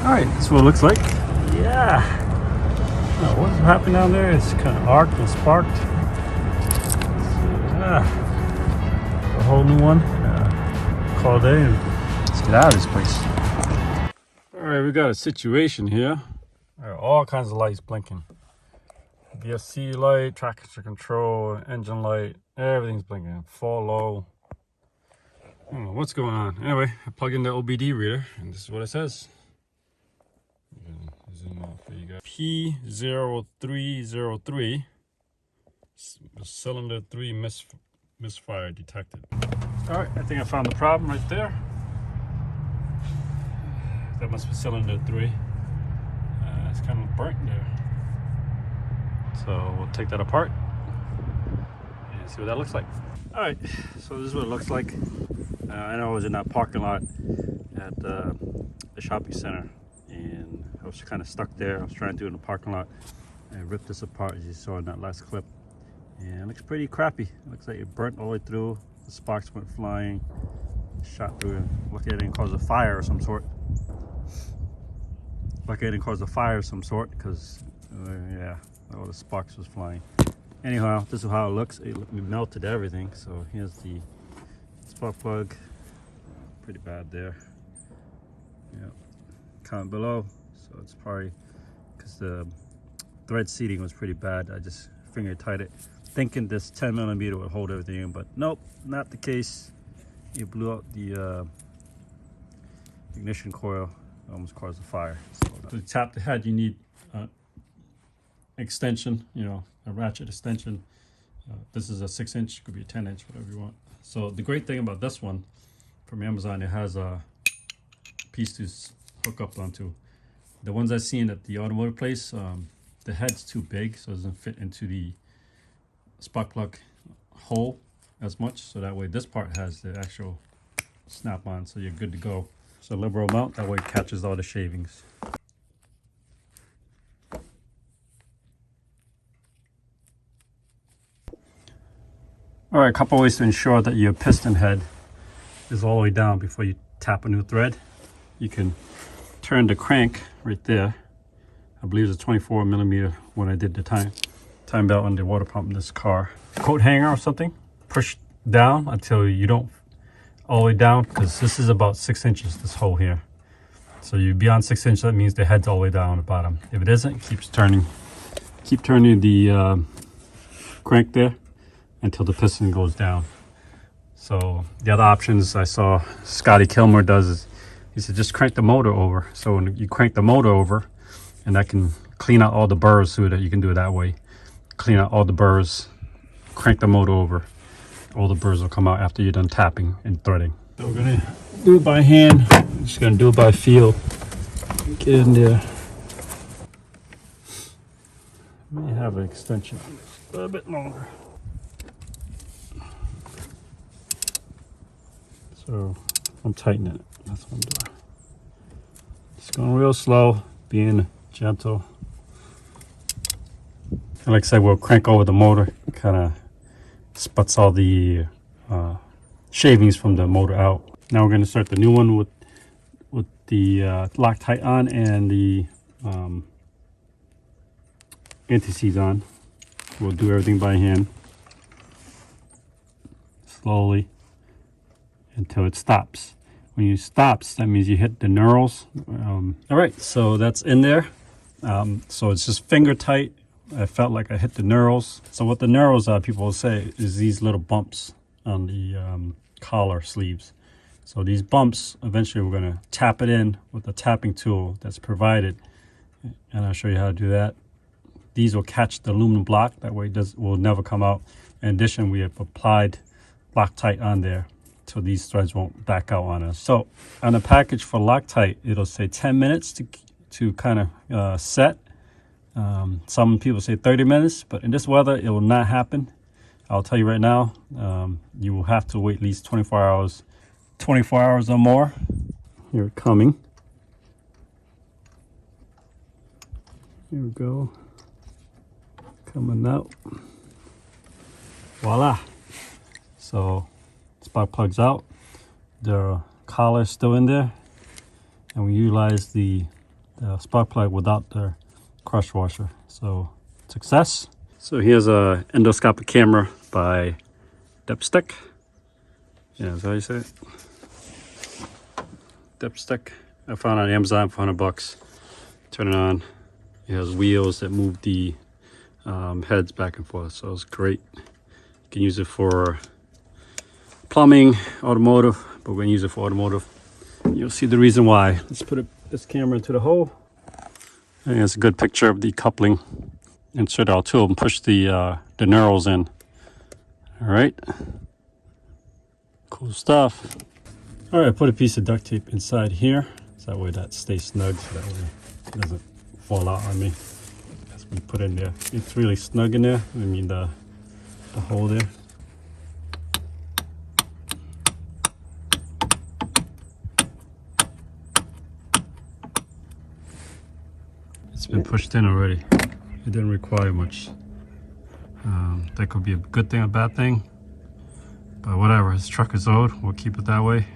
Alright, that's what it looks like. Yeah. Now, what's happening down there? It's kind of arced and sparked. A whole new one. Call it a day and let's get out of this place. Alright, we got a situation here. There are all kinds of lights blinking. VSC light, traction control, engine light, everything's blinking. Full low. I don't know what's going on. Anyway, I plug in the OBD reader and this is what it says. Zoom out for you guys. P0303, cylinder 3 misfire detected. Alright, I think I found the problem right there. That must be cylinder 3. It's kind of burnt there. So we'll take that apart and see what that looks like. Alright, so this is what it looks like. I know I was in that parking lot at the shopping center and I was kind of stuck there. I was trying to do it in the parking lot. I ripped this apart as you saw in that last clip. And it looks pretty crappy. It looks like it burnt all the way through. The sparks went flying, shot through it. Lucky it didn't cause a fire of some sort. Lucky it didn't cause a fire of some sort because, yeah, all the sparks was flying. Anyhow, this is how it looks. It melted everything. So here's the spark plug. Pretty bad there. Yeah. Comment below. So it's probably because the thread seating was pretty bad. I just finger tied it, thinking this 10mm would hold everything in, but nope, not the case. It blew out the ignition coil. It almost caused a fire. So to tap the head, you need extension, you know, a ratchet extension. This is a 6-inch, could be a 10-inch, whatever you want. So the great thing about this one from Amazon, it has a piece to hook up onto. The ones I've seen at the automotive place, the head's too big, so it doesn't fit into the spark plug hole as much. So that way this part has the actual snap on, so you're good to go. So liberal mount, that way it catches all the shavings. All right, a couple ways to ensure that your piston head is all the way down before you tap a new thread. You can turn the crank right there. I believe it's a 24mm when I did the time belt on the water pump in this car. Coat hanger or something, push down until you don't all the way down, because this is about 6 inches, this hole here. So you're beyond 6 inches, that means the head's all the way down at the bottom. If it isn't, keep turning the crank there until the piston goes down. So the other options I saw Scotty Kilmer does is he said just crank the motor over. So when you crank the motor over, and that can clean out all the burrs so that you can do it that way. Clean out all the burrs, crank the motor over. All the burrs will come out after you're done tapping and threading. So we're gonna do it by hand. I'm just gonna do it by feel. Get in there. May have an extension a little bit longer. So I'm tightening it. That's what I'm doing. Just going real slow, being gentle. And like I said, we'll crank over the motor. Kind of sputs all the shavings from the motor out. Now we're going to start the new one with the Loctite on and the anti-seize on. We'll do everything by hand, slowly, until it stops. When it stops, that means you hit the knurls. All right, so that's in there. So it's just finger tight. I felt like I hit the knurls. So what the knurls are, people will say, is these little bumps on the collar sleeves. So these bumps, eventually we're gonna tap it in with a tapping tool that's provided. And I'll show you how to do that. These will catch the aluminum block. That way it will never come out. In addition, we have applied Loctite on there, so these threads won't back out on us. So on the package for Loctite, it'll say 10 minutes to kind of set. Some people say 30 minutes, but in this weather, it will not happen. I'll tell you right now, you will have to wait at least 24 hours or more. Here it coming. Here we go. Coming out. Voila. So spark plugs out. The collar still in there. And we utilize the the spark plug without the crush washer. So success. So here's a endoscopic camera by Dipstick. Yeah, is that how you say it? Dipstick. I found it on Amazon for $100. Turn it on. It has wheels that move the heads back and forth, so it's great. You can use it for plumbing, automotive, but we're gonna use it for automotive. You'll see the reason why. Let's put this camera into the hole. And it's a good picture of the coupling. Insert our tool and push the knurls in. All right, cool stuff. All right, put a piece of duct tape inside here, so that way that stays snug, so that way it doesn't fall out on me. That's what we put in there. It's really snug in there. I mean the hole there. It's been pushed in already. It didn't require much. That could be a good thing, a bad thing, but whatever. This truck is old. We'll keep it that way.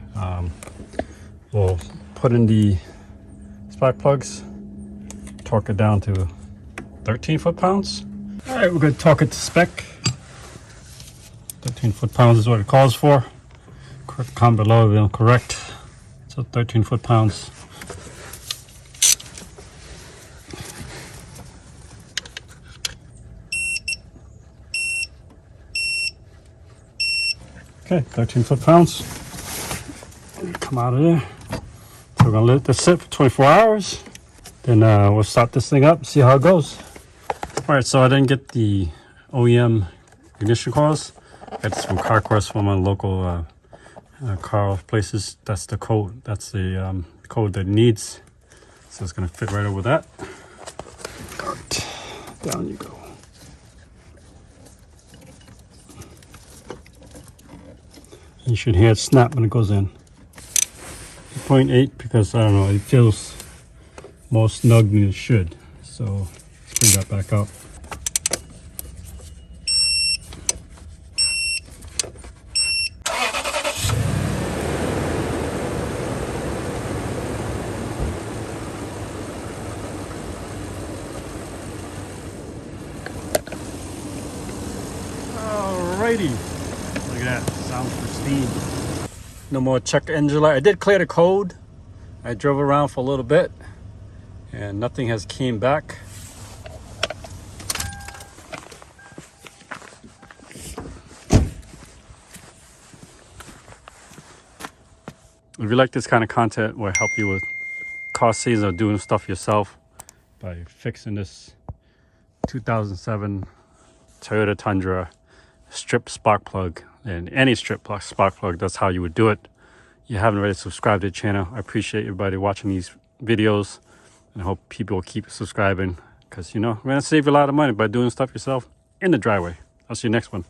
We'll put in the spark plugs, torque it down to 13 foot-pounds. All right, we're going to torque it to spec. 13 foot-pounds is what it calls for. Comment below if I'm correct. So 13 foot-pounds. Okay, 13 foot-pounds. Come out of there. So we're gonna let this sit for 24 hours. Then we'll start this thing up, see how it goes. All right, so I didn't get the OEM ignition coils. I got this from CarQuest, from my local car places. That's the code. That's the code that it needs. So it's gonna fit right over that. All right, down you go. You should hear it snap when it goes in. 0.8 because I don't know, it feels more snug than it should. So let's bring that back up. Alrighty. Look at that, sounds pristine. No more check engine light. I did clear the code. I drove around for a little bit and nothing has came back. If you like this kind of content where I help you with cost savings or doing stuff yourself by fixing this 2007 Toyota Tundra strip spark plug, and any strip spark plug, that's how you would do it. You haven't already subscribed to the channel. I appreciate everybody watching these videos, and I hope people will keep subscribing, because you know, we're gonna save you a lot of money by doing stuff yourself in the driveway. I'll see you next one.